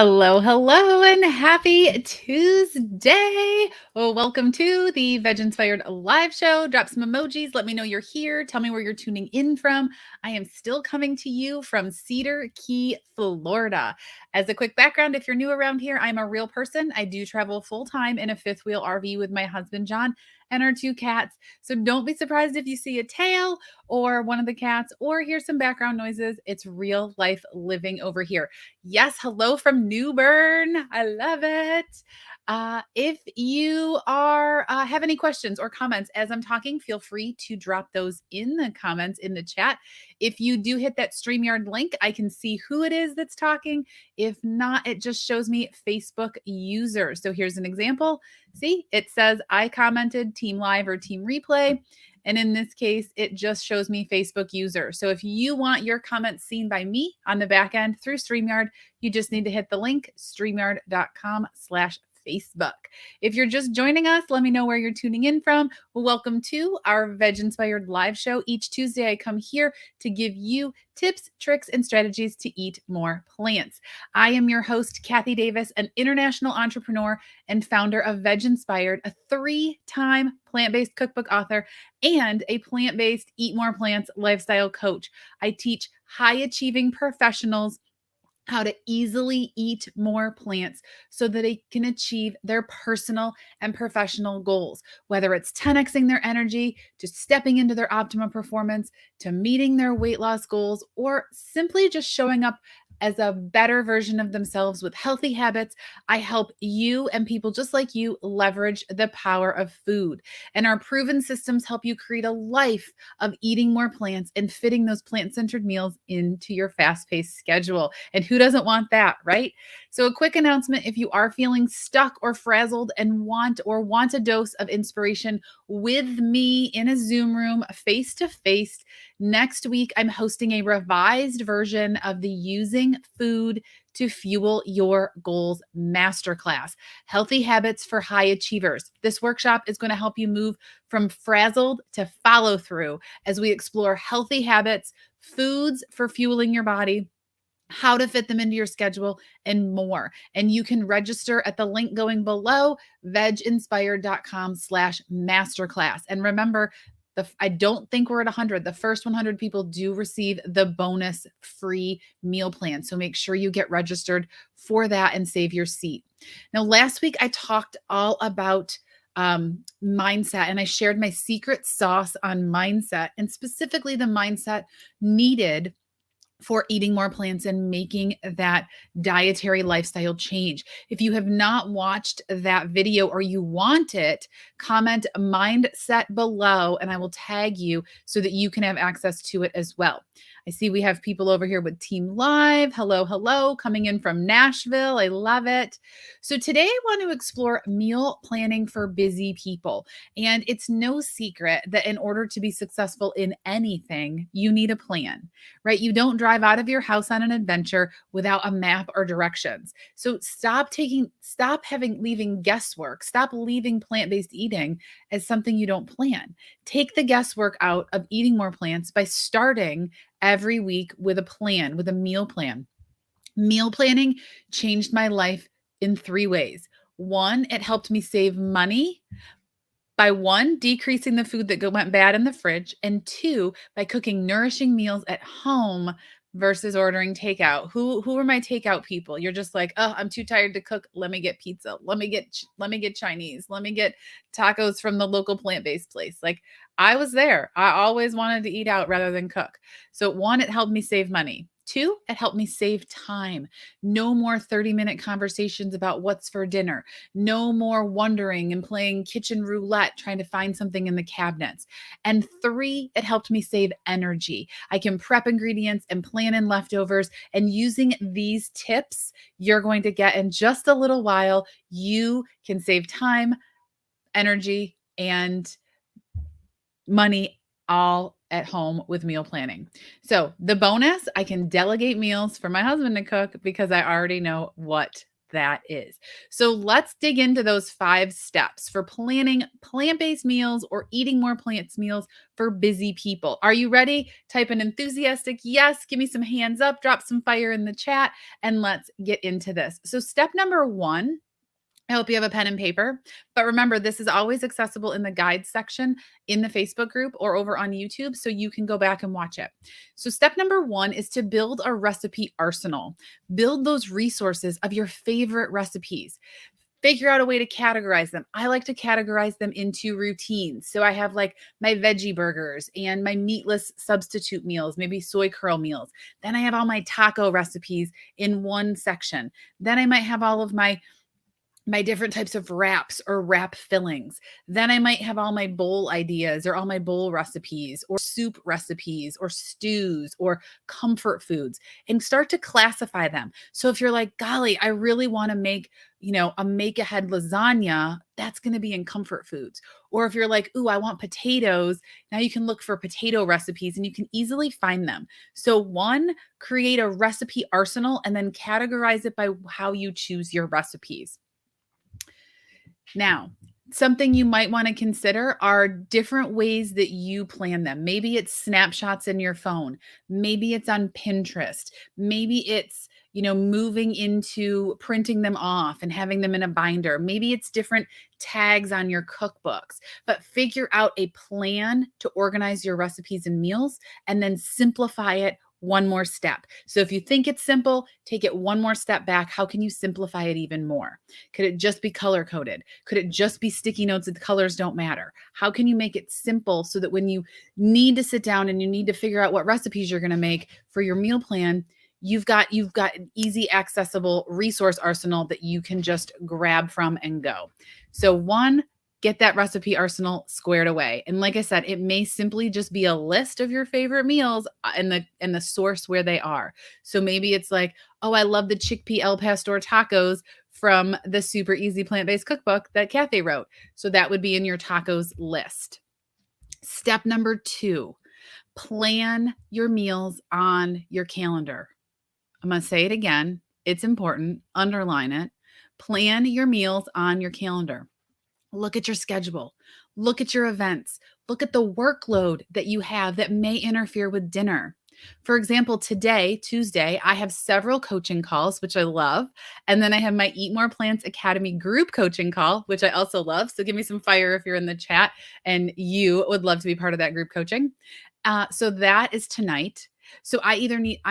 Hello, hello, and happy Tuesday. Well, welcome to the Veg Inspired live show. Drop some emojis. Let me know you're here. Tell me where you're tuning in from. I am still coming to you from Cedar Key, Florida. As a quick background, if you're new around here, I'm a real person. I do travel full time in a fifth wheel RV with my husband, John, and our two cats. So don't be surprised if you see a tail or one of the cats or hear some background noises. It's real life living over here. Yes, hello from New Bern. I love it. If you are have any questions or comments as I'm talking, feel free to drop those in the comments in the chat. If you do hit that StreamYard link, I can see who it is that's talking. If not, it just shows me Facebook user. So here's an example. See, it says I commented Team Live or Team Replay. And in this case, it just shows me Facebook user. So if you want your comments seen by me on the back end through StreamYard, you just need to hit the link, streamyard.com/Facebook. If you're just joining us, let me know where you're tuning in from. Well, welcome to our Veg Inspired live show. Each Tuesday, I come here to give you tips, tricks, and strategies to eat more plants. I am your host, Kathy Davis, an international entrepreneur and founder of VegInspired, a 3-time plant-based cookbook author and a plant-based Eat More Plants lifestyle coach. I teach high-achieving professionals how to easily eat more plants so that they can achieve their personal and professional goals, whether it's 10xing their energy, to stepping into their optimal performance, to meeting their weight loss goals, or simply just showing up as a better version of themselves with healthy habits. I help you and people just like you leverage the power of food. And our proven systems help you create a life of eating more plants and fitting those plant-centered meals into your fast-paced schedule. And who doesn't want that, right? So a quick announcement, if you are feeling stuck or frazzled and want a dose of inspiration with me in a Zoom room face to face, next week I'm hosting a revised version of the Using Food to Fuel Your Goals Masterclass, Healthy Habits for High Achievers. This workshop is going to help you move from frazzled to follow through as we explore healthy habits, foods for fueling your body, how to fit them into your schedule, and more. And you can register at the link going below, veginspired.com/masterclass. And remember, I don't think we're at 100. The first 100 people do receive the bonus free meal plan. So make sure you get registered for that and save your seat. Now, last week I talked all about mindset, and I shared my secret sauce on mindset, and specifically the mindset needed for eating more plants and making that dietary lifestyle change. If you have not watched that video or you want it, comment mindset below and I will tag you so that you can have access to it as well. I see we have people over here with Team Live. Hello, hello, coming in from Nashville. I love it. So today I want to explore meal planning for busy people. And it's no secret that in order to be successful in anything, you need a plan, right? You don't drive out of your house on an adventure without a map or directions. So stop leaving guesswork. Stop leaving plant-based eating as something you don't plan. Take the guesswork out of eating more plants by starting every week with a plan, with a meal plan. Meal planning changed my life in 3 ways. One, it helped me save money by decreasing the food that went bad in the fridge, and 2, by cooking nourishing meals at home versus ordering takeout. Who are my takeout people? You're just like, oh, I'm too tired to cook. Let me get pizza. Let me get Chinese. Let me get tacos from the local plant-based place. Like, I was there. I always wanted to eat out rather than cook. So 1, it helped me save money. 2, it helped me save time. No more 30-minute conversations about what's for dinner. No more wondering and playing kitchen roulette trying to find something in the cabinets. And 3, it helped me save energy. I can prep ingredients and plan in leftovers. And using these tips, you're going to get in just a little while, you can save time, energy, and money all at home with meal planning. So the bonus, I can delegate meals for my husband to cook because I already know what that is. So let's dig into those 5 steps for planning plant-based meals or eating more plants meals for busy people. Are you ready? Type an enthusiastic yes, give me some hands up, drop some fire in the chat, and let's get into this. So step number 1, I hope you have a pen and paper. But remember, this is always accessible in the guides section in the Facebook group or over on YouTube, so you can go back and watch it. So, step number 1 is to build a recipe arsenal. Build those resources of your favorite recipes. Figure out a way to categorize them. I like to categorize them into routines. So, I have like my veggie burgers and my meatless substitute meals, maybe soy curl meals. Then I have all my taco recipes in one section. Then I might have all of my different types of wraps or wrap fillings. Then I might have all my bowl ideas or all my bowl recipes or soup recipes or stews or comfort foods, and start to classify them. So if you're like, golly, I really want to make, a make ahead lasagna, that's going to be in comfort foods. Or if you're like, ooh, I want potatoes, now you can look for potato recipes and you can easily find them. So 1, create a recipe arsenal and then categorize it by how you choose your recipes. Now, something you might want to consider are different ways that you plan them. Maybe it's snapshots in your phone. Maybe it's on Pinterest. Maybe it's, moving into printing them off and having them in a binder. Maybe it's different tags on your cookbooks. But figure out a plan to organize your recipes and meals and then simplify it one more step. So if you think it's simple, take it one more step back. How can you simplify it even more? Could it just be color coded? Could it just be sticky notes that the colors don't matter? How can you make it simple so that when you need to sit down and you need to figure out what recipes you're going to make for your meal plan, you've got an easy accessible resource arsenal that you can just grab from and go. So 1, get that recipe arsenal squared away. And like I said, it may simply just be a list of your favorite meals and the source where they are. So maybe it's like, oh, I love the chickpea El Pastor tacos from the super easy plant-based cookbook that Kathy wrote. So that would be in your tacos list. Step number 2, plan your meals on your calendar. I'm going to say it again. It's important. Underline it. Plan your meals on your calendar. Look at your schedule. Look at your events. Look at the workload that you have that may interfere with dinner. For example, today, Tuesday, I have several coaching calls, which I love. And then I have my Eat More Plants Academy group coaching call, which I also love. So give me some fire if you're in the chat and you would love to be part of that group coaching. So that is tonight. So I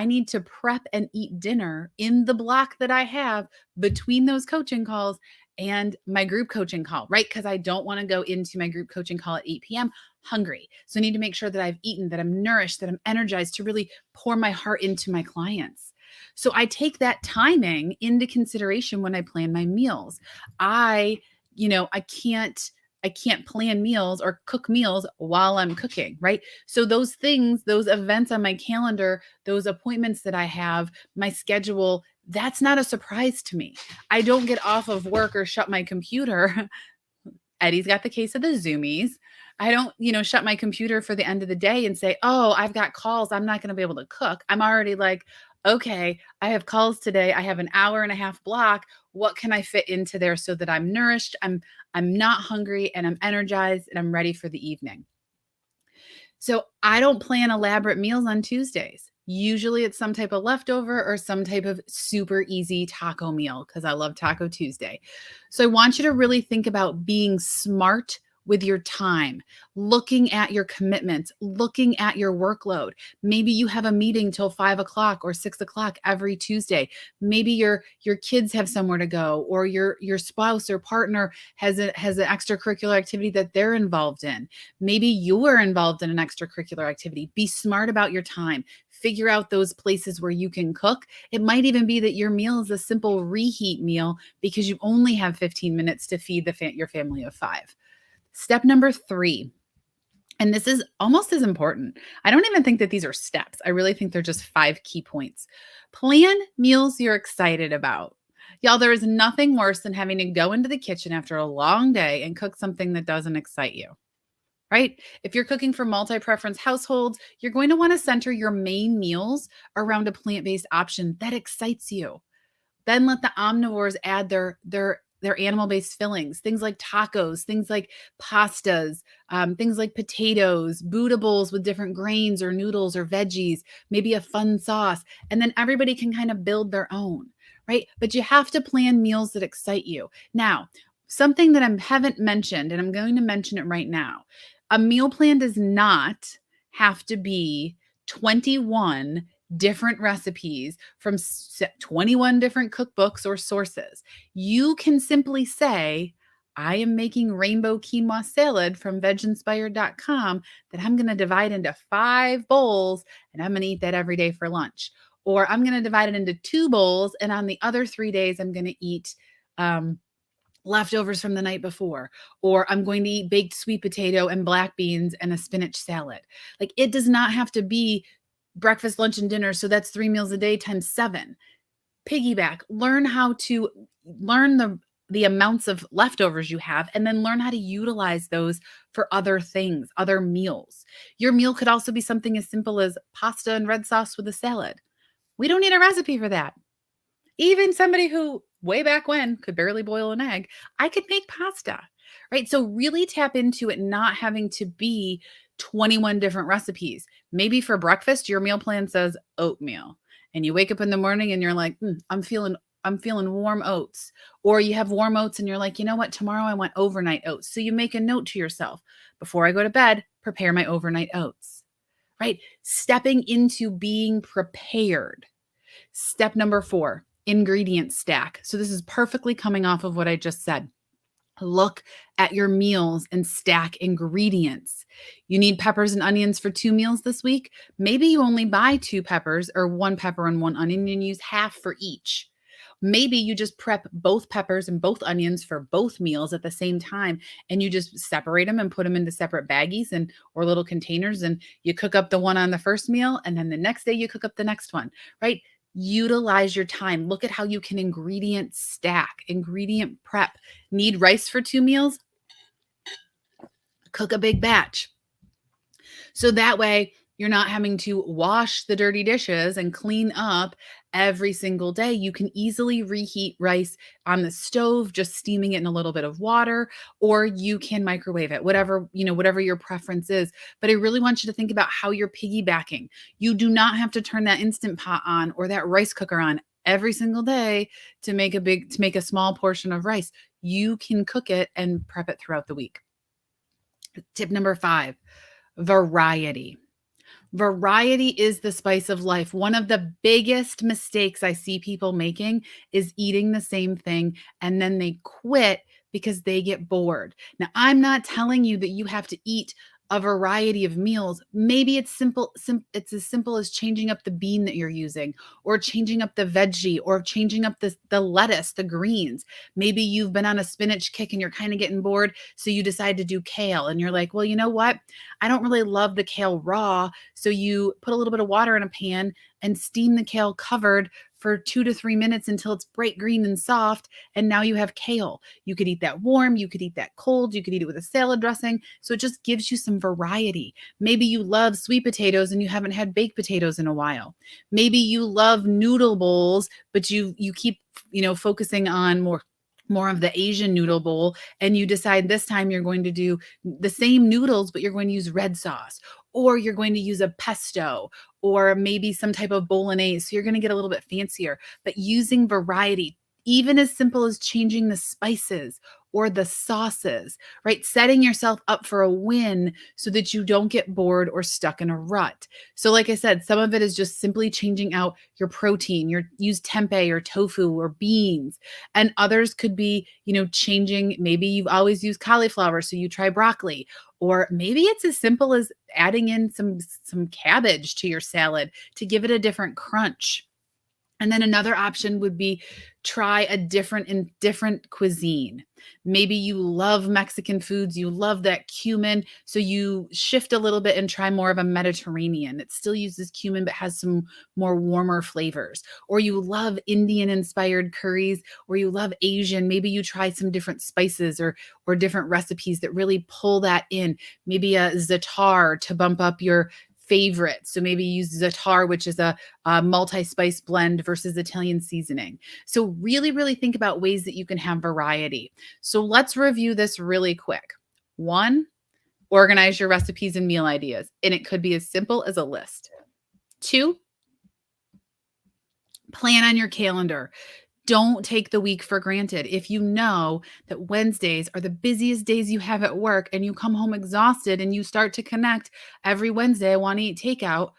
need to prep and eat dinner in the block that I have between those coaching calls and my group coaching call, right? Because I don't want to go into my group coaching call at 8 p.m. hungry. So I need to make sure that I've eaten, that I'm nourished, that I'm energized to really pour my heart into my clients. So I take that timing into consideration when I plan my meals. I can't plan meals or cook meals while I'm cooking, right? So those things, those events on my calendar, those appointments that I have, my schedule, that's not a surprise to me. I don't get off of work or shut my computer. Eddie's got the case of the Zoomies. I don't, shut my computer for the end of the day and say, oh, I've got calls. I'm not going to be able to cook. I'm already like, okay, I have calls today. I have an hour and a half block. What can I fit into there so that I'm nourished? I'm not hungry and I'm energized and I'm ready for the evening. So I don't plan elaborate meals on Tuesdays. Usually it's some type of leftover or some type of super easy taco meal because I love Taco Tuesday. So I want you to really think about being smart with your time, looking at your commitments, looking at your workload. Maybe you have a meeting till 5 o'clock or 6 o'clock every Tuesday. Maybe your kids have somewhere to go, or your spouse or partner has an extracurricular activity that they're involved in. Maybe you are involved in an extracurricular activity. Be smart about your time. Figure out those places where you can cook. It might even be that your meal is a simple reheat meal because you only have 15 minutes to feed your family of 5. Step number 3, and this is almost as important. I don't even think that these are steps. I really think they're just 5 key points. Plan meals you're excited about. Y'all, there is nothing worse than having to go into the kitchen after a long day and cook something that doesn't excite you, right? If you're cooking for multi-preference households, you're going to want to center your main meals around a plant-based option that excites you. Then let the omnivores add their animal-based fillings, things like tacos, things like pastas, things like potatoes, Buddha bowls with different grains or noodles or veggies, maybe a fun sauce, and then everybody can kind of build their own, right? But you have to plan meals that excite you. Now, something that I haven't mentioned, and I'm going to mention it right now. A meal plan does not have to be 21 different recipes from 21 different cookbooks or sources. You can simply say, I am making rainbow quinoa salad from VegInspired.com that I'm going to divide into 5 bowls and I'm going to eat that every day for lunch. Or I'm going to divide it into 2 bowls and on the other 3 days, I'm going to eat leftovers from the night before, or I'm going to eat baked sweet potato and black beans and a spinach salad. Like it does not have to be breakfast, lunch, and dinner. So that's 3 meals a day times 7. Piggyback, learn how to learn the amounts of leftovers you have, and then learn how to utilize those for other things, other meals. Your meal could also be something as simple as pasta and red sauce with a salad. We don't need a recipe for that. Even somebody who way back when could barely boil an egg, I could make pasta, right? So really tap into it not having to be 21 different recipes. Maybe for breakfast, your meal plan says oatmeal. And you wake up in the morning and you're like, I'm feeling warm oats. Or you have warm oats and you're like, you know what? Tomorrow I want overnight oats. So you make a note to yourself, before I go to bed, prepare my overnight oats, right? Stepping into being prepared. Step number 4, ingredient stack. So this is perfectly coming off of what I just said. Look at your meals and stack ingredients. You need peppers and onions for 2 meals this week. Maybe you only buy 2 peppers or 1 pepper and 1 onion and use half for each. Maybe you just prep both peppers and both onions for both meals at the same time and you just separate them and put them into separate baggies and or little containers, and you cook up the one on the first meal and then the next day you cook up the next one, right? Utilize your time. Look at how you can ingredient stack, ingredient prep. Need rice for 2 meals? Cook a big batch. So that way you're not having to wash the dirty dishes and clean up every single day. You can easily reheat rice on the stove, just steaming it in a little bit of water, or you can microwave it, whatever your preference is. But I really want you to think about how you're piggybacking. You do not have to turn that Instant Pot on or that rice cooker on every single day to make a small portion of rice. You can cook it and prep it throughout the week. Tip number 5, variety. Variety is the spice of life. One of the biggest mistakes I see people making is eating the same thing and then they quit because they get bored. Now, I'm not telling you that you have to eat a variety of meals. Maybe it's it's as simple as changing up the bean that you're using, or changing up the veggie, or changing up the lettuce, the greens. Maybe you've been on a spinach kick and you're kind of getting bored, so you decide to do kale and you're like, well, you know what? I don't really love the kale raw, so you put a little bit of water in a pan and steam the kale covered for 2 to 3 minutes until it's bright green and soft, and now you have kale. You could eat that warm, you could eat that cold, you could eat it with a salad dressing. So it just gives you some variety. Maybe you love sweet potatoes and you haven't had baked potatoes in a while. Maybe you love noodle bowls, but you keep, focusing on more of the Asian noodle bowl, and you decide this time you're going to do the same noodles, but you're going to use red sauce, or you're going to use a pesto, or maybe some type of bolognese. So you're going to get a little bit fancier, but using variety, even as simple as changing the spices or the sauces, right? Setting yourself up for a win so that you don't get bored or stuck in a rut. So like I said, some of it is just simply changing out your protein, use tempeh or tofu or beans. And others could be, changing, maybe you've always used cauliflower, so you try broccoli. Or maybe it's as simple as adding in some cabbage to your salad to give it a different crunch. And then another option would be try a different cuisine. Maybe you love Mexican foods, you love that cumin, so you shift a little bit and try more of a Mediterranean. It still uses cumin but has some more warmer flavors. Or you love Indian inspired curries, or you love Asian. Maybe you try some different spices or different recipes that really pull that in. Maybe a za'atar to bump up your favorites. So maybe use za'atar, which is a multi-spice blend versus Italian seasoning. So really, really think about ways that you can have variety. So let's review this really quick. One, organize your recipes and meal ideas, and it could be as simple as a list. Two, plan on your calendar. Don't take the week for granted. If you know that Wednesdays are the busiest days you have at work and you come home exhausted and you start to connect every Wednesday, I want to eat takeout,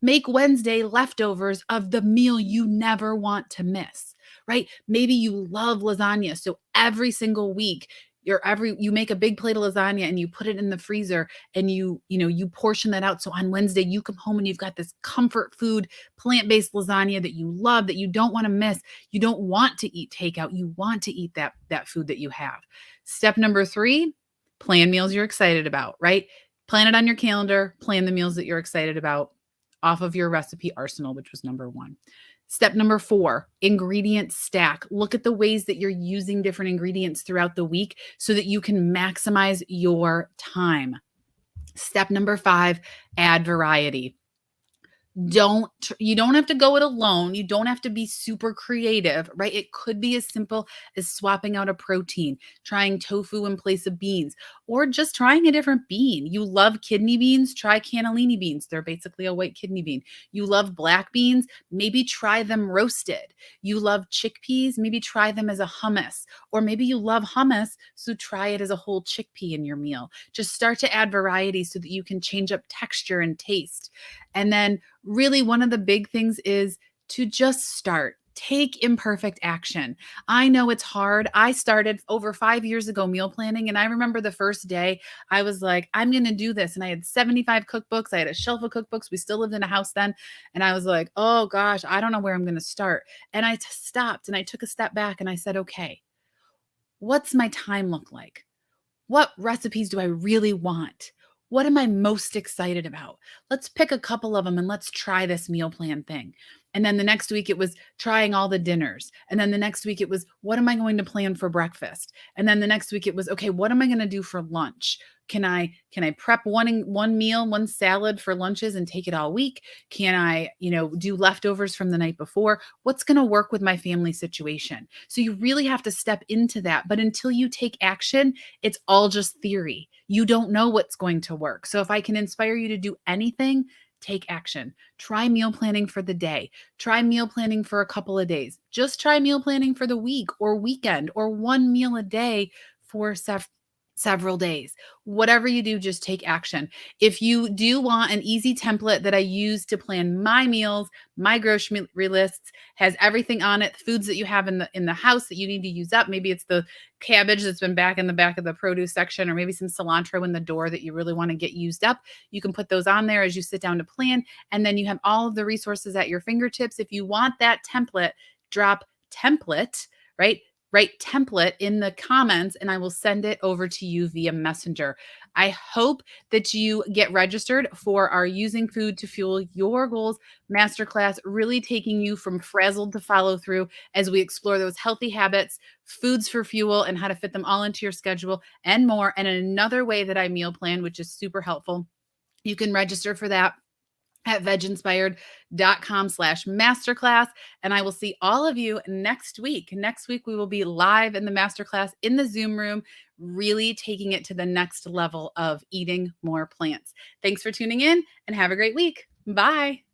make Wednesday leftovers of the meal you never want to miss, right? Maybe you love lasagna. So every single week, you make a big plate of lasagna and you put it in the freezer and you portion that out. So on Wednesday, you come home and you've got this comfort food, plant-based lasagna that you love, that you don't want to miss. You don't want to eat takeout. You want to eat that food that you have. Step number 3, plan meals you're excited about, right? Plan it on your calendar, plan the meals that you're excited about off of your recipe arsenal, which was number 1. Step number 4, ingredient stack. Look at the ways that you're using different ingredients throughout the week so that you can maximize your time. Step number 5, add variety. You don't have to go it alone. You don't have to be super creative, right? It could be as simple as swapping out a protein, trying tofu in place of beans, or just trying a different bean. You love kidney beans, try cannellini beans. They're basically a white kidney bean. You love black beans, maybe try them roasted. You love chickpeas, maybe try them as a hummus. Or maybe you love hummus, so try it as a whole chickpea in your meal. Just start to add variety so that you can change up texture and taste. And then really one of the big things is to just start. Take imperfect action. I know it's hard. I started over 5 years ago meal planning, and I remember the first day I was like, I'm going to do this. And I had 75 cookbooks. I had a shelf of cookbooks. We still lived in a house then. And I was like, oh gosh, I don't know where I'm going to start. And I stopped and I took a step back and I said, okay, what's my time look like? What recipes do I really want? What am I most excited about? Let's pick a couple of them and let's try this meal plan thing. And then the next week it was trying all the dinners. And then the next week it was, what am I going to plan for breakfast? And then the next week it was, okay, what am I going to do for lunch? Can I prep one meal, one salad for lunches and take it all week? Can I, do leftovers from the night before? What's going to work with my family situation? So you really have to step into that. But until you take action, it's all just theory. You don't know what's going to work. So if I can inspire you to do anything, take action. Try meal planning for the day. Try meal planning for a couple of days. Just try meal planning for the week or weekend or one meal a day for several days. Whatever you do, just take action. If you do want an easy template that I use to plan my meals, my grocery lists has everything on it, foods that you have in the house that you need to use up. Maybe it's the cabbage that's been back in the back of the produce section, or maybe some cilantro in the door that you really want to get used up. You can put those on there as you sit down to plan, and then you have all of the resources at your fingertips. If you want that template, drop template, right? Write template in the comments and I will send it over to you via Messenger. I hope that you get registered for our Using Food to Fuel Your Goals masterclass, really taking you from frazzled to follow through as we explore those healthy habits, foods for fuel, and how to fit them all into your schedule and more. And another way that I meal plan, which is super helpful. You can register for that at veginspired.com/masterclass. And I will see all of you next week. Next week, we will be live in the masterclass in the Zoom room, really taking it to the next level of eating more plants. Thanks for tuning in and have a great week. Bye.